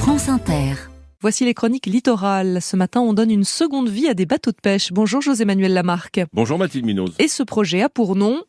France Inter. Voici les chroniques littorales. Ce matin, on donne une seconde vie à des bateaux de pêche. Bonjour José-Manuel Lamarque. Bonjour Mathilde Munoz. Et ce projet a pour nom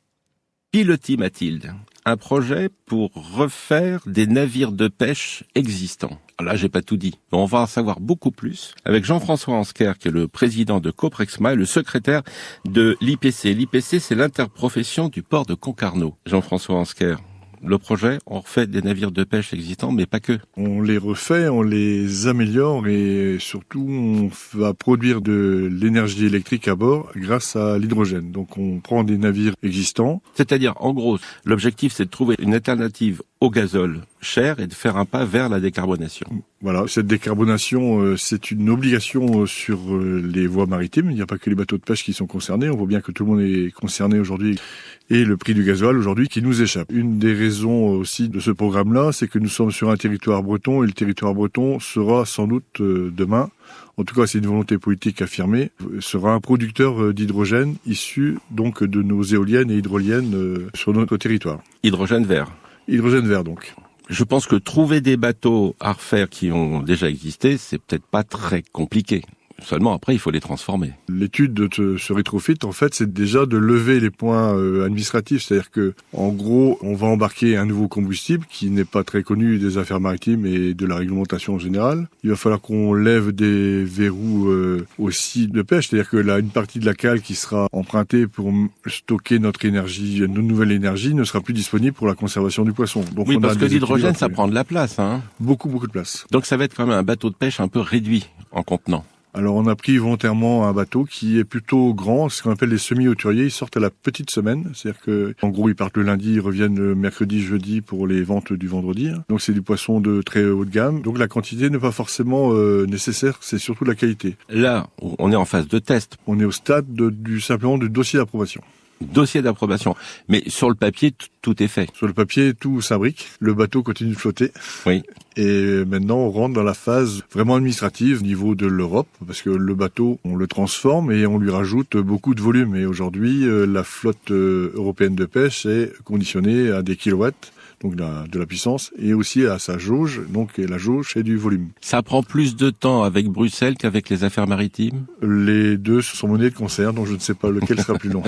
Pilotis Mathilde, un projet pour refaire des navires de pêche existants. Là, j'ai pas tout dit. On va en savoir beaucoup plus avec Jean-François Ansker, qui est le président de Coprexma et le secrétaire de l'IPC. L'IPC, c'est l'interprofession du port de Concarneau. Jean-François Ansker, le projet, on refait des navires de pêche existants, mais pas que. On les refait, on les améliore et surtout on va produire de l'énergie électrique à bord grâce à l'hydrogène. Donc on prend des navires existants. C'est-à-dire, en gros, l'objectif c'est de trouver une alternative au gazole cher et de faire un pas vers la décarbonation. Voilà, cette décarbonation, c'est une obligation sur les voies maritimes. Il n'y a pas que les bateaux de pêche qui sont concernés. On voit bien que tout le monde est concerné aujourd'hui. Et le prix du gasoil aujourd'hui qui nous échappe. Une des raisons aussi de ce programme-là, c'est que nous sommes sur un territoire breton et le territoire breton sera sans doute demain, en tout cas c'est une volonté politique affirmée, sera un producteur d'hydrogène issu donc de nos éoliennes et hydroliennes sur notre territoire. Hydrogène vert. Hydrogène vert donc. Je pense que trouver des bateaux à refaire qui ont déjà existé, c'est peut-être pas très compliqué. Seulement après, il faut les transformer. L'étude de ce rétrofit, en fait, c'est déjà de lever les points administratifs. C'est-à-dire que, en gros, on va embarquer un nouveau combustible qui n'est pas très connu des affaires maritimes et de la réglementation en général. Il va falloir qu'on lève des verrous aussi de pêche. C'est-à-dire que là, une partie de la cale qui sera empruntée pour stocker notre énergie, notre nouvelle énergie, ne sera plus disponible pour la conservation du poisson. Donc oui, parce que l'hydrogène, ça prend de la place, hein. Beaucoup de place. Donc ça va être quand même un bateau de pêche un peu réduit en contenant. Alors on a pris volontairement un bateau qui est plutôt grand, ce qu'on appelle les semi-hauturiers. Ils sortent à la petite semaine, c'est-à-dire que en gros ils partent le lundi, ils reviennent le mercredi, jeudi pour les ventes du vendredi. Donc c'est du poisson de très haut de gamme. Donc la quantité n'est pas forcément nécessaire, c'est surtout la qualité. Là, on est en phase de test. On est au stade simplement du dossier d'approbation. Dossier d'approbation. Mais sur le papier, tout est fait. Sur le papier, tout s'imbrique. Le bateau continue de flotter. Oui. Et maintenant, on rentre dans la phase vraiment administrative au niveau de l'Europe, parce que le bateau, on le transforme et on lui rajoute beaucoup de volume. Et aujourd'hui, la flotte européenne de pêche est conditionnée à des kilowatts, donc de la puissance, et aussi à sa jauge, donc et la jauge c'est du volume. Ça prend plus de temps avec Bruxelles qu'avec les affaires maritimes ? Les deux sont menés de concert, donc je ne sais pas lequel sera plus long.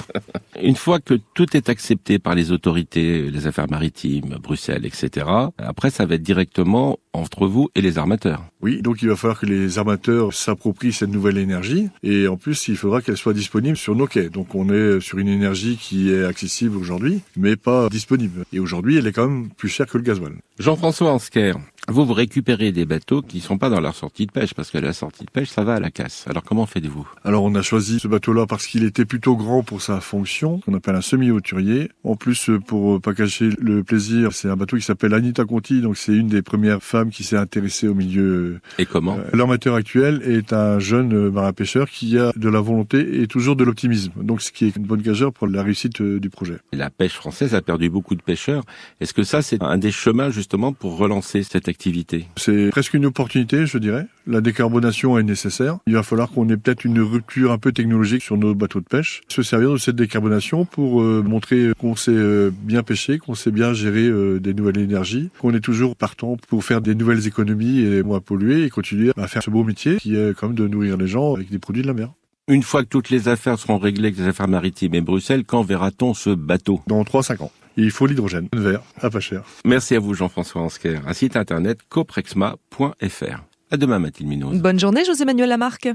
Une fois que tout est accepté par les autorités, les affaires maritimes, Bruxelles, etc., après ça va être directement entre vous et les armateurs. Oui, donc il va falloir que les armateurs s'approprient cette nouvelle énergie, et en plus il faudra qu'elle soit disponible sur nos quais. Donc on est sur une énergie qui est accessible aujourd'hui, mais pas disponible. Et aujourd'hui elle est quand même plus chère que le gasoil. Jean-François Ansker, vous récupérez des bateaux qui ne sont pas dans leur sortie de pêche, parce que la sortie de pêche, ça va à la casse. Alors comment faites-vous ? Alors on a choisi ce bateau-là parce qu'il était plutôt grand pour sa fonction, qu'on appelle un semi-hauturier. En plus, pour pas cacher le plaisir, c'est un bateau qui s'appelle Anita Conti, donc c'est une des premières femmes qui s'est intéressée au milieu. Et comment ? L'armateur actuel est un jeune marin-pêcheur qui a de la volonté et toujours de l'optimisme, donc ce qui est une bonne gageur pour la réussite du projet. La pêche française a perdu beaucoup de pêcheurs. Est-ce que ça, c'est un des chemins justement pour relancer cette activité ? C'est presque une opportunité, je dirais. La décarbonation est nécessaire. Il va falloir qu'on ait peut-être une rupture un peu technologique sur nos bateaux de pêche. Se servir de cette décarbonation pour montrer qu'on sait bien pêcher, qu'on sait bien gérer des nouvelles énergies, qu'on est toujours partant pour faire des nouvelles économies et moins polluer et continuer à faire ce beau métier qui est quand même de nourrir les gens avec des produits de la mer. Une fois que toutes les affaires seront réglées avec les affaires maritimes et Bruxelles, quand verra-t-on ce bateau ? Dans 3-5 ans. Et il faut l'hydrogène vert, à pas cher. Merci à vous Jean-François Ansker. Un site internet coprexma.fr. À demain Mathilde Munoz. Bonne journée José-Manuel Lamarque.